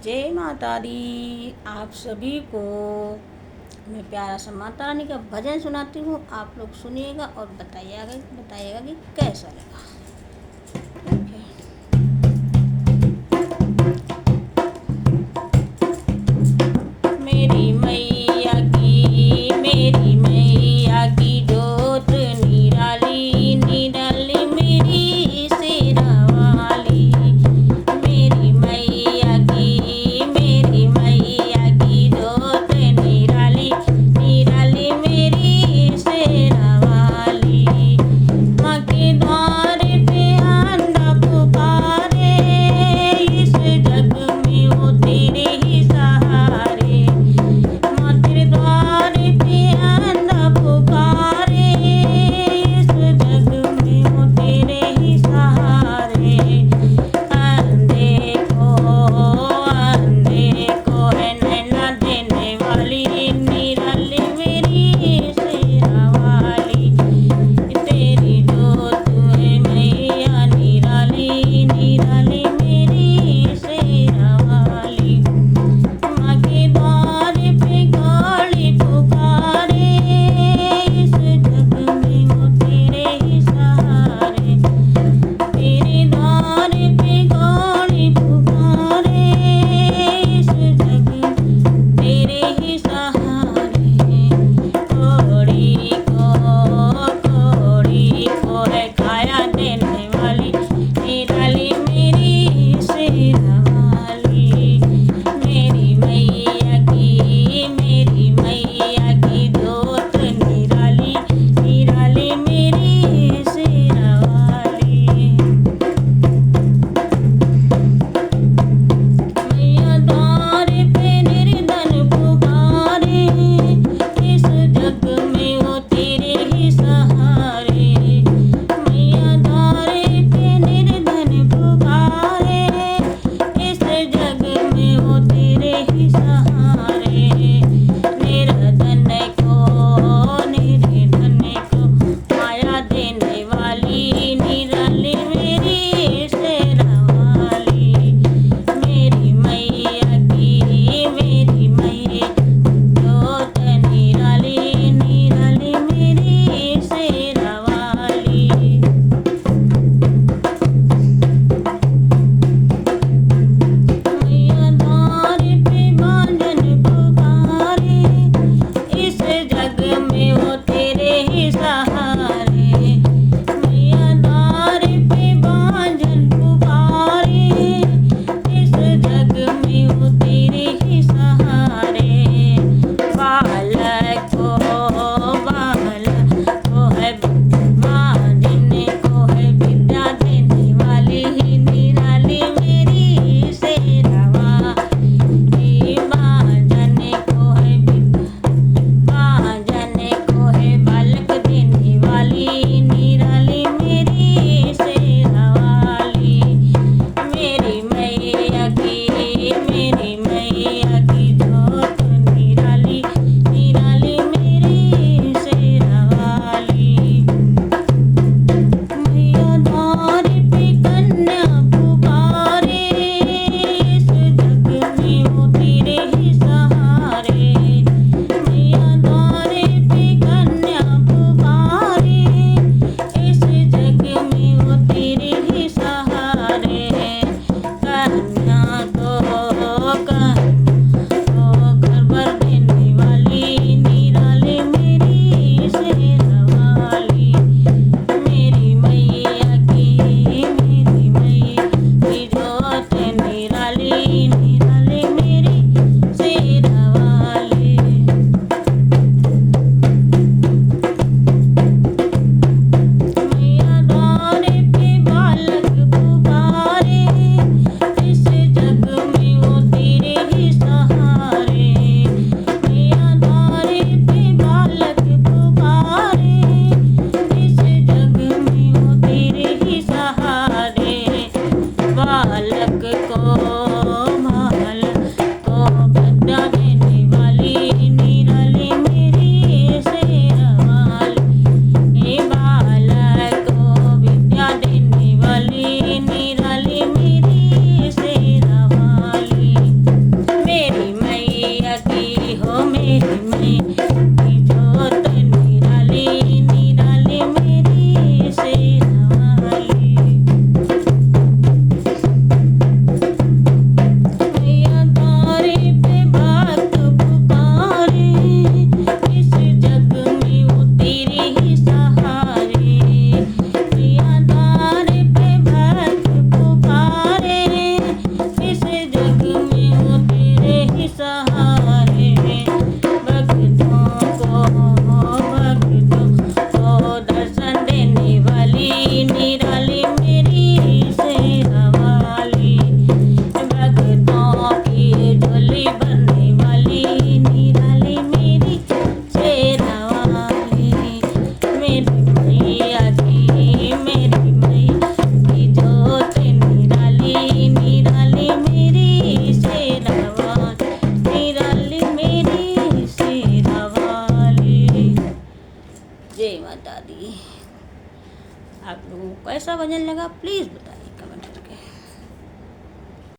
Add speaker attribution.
Speaker 1: जय माता दी। आप सभी को मैं प्यारा सा माता रानी का भजन सुनाती हूँ। आप लोग सुनिएगा और बताइएगा कि कैसा लगा। मेरी मैया की जोत निराली निराली मेरी शेरावाली। मेरी मैया की जोत निराली निराली मेरी शेरावाली। माँ के द्वार पे आंधा पुकारे, इस जग में वो तेरे ही सहारे। माँ तेरे द्वार पे आंधा पुकारे, इस जग में वो तेरे ही सहारे। अंधे को है नैना देने वाली निराली मेरी शेरावाली। तेरी जोत है मैया निराली निराली मेरी शेरावाली। माँ के द्वार पे गाड़ी पुकारे, इस जग में वो तेरे ही सहारे। तेरे द्वार पे गाड़ी पुकारे, इस जग तेरे ही सहारे। कोड़ी को है खाया देने वाली निराली मेरी शेरावाली। मेरी मैया की जोत निराली निराली मेरी शेरावाली। मैया द्वार पे निर्धन पुकारे, इस जग में वो तेरे ही सहारे। मैया द्वार पे निर्धन पुकारे, इस जग में वो तेरे ही सहारे। निर्धन को माया देने वाली निराली मेरी शेरावाली। मेरी मैया जोत निराली निराली मेरी शेरावाली। मैया द्वार पे बांझन पुकारे, इस जग में वो तेरे ही सहारे। मैया द्वार पे बांझन पुकारे, इस जग में वो तेरे ही सहारे। बालक को है बांझने को है विद्या देने वाली निराली मेरी शेरावाली। बांझने को है बालक देने वाली निराली मेरी शेरावाली। मेरी मैया जय माता दी। आप लोगों को कैसा भजन लगा प्लीज़ बताएं।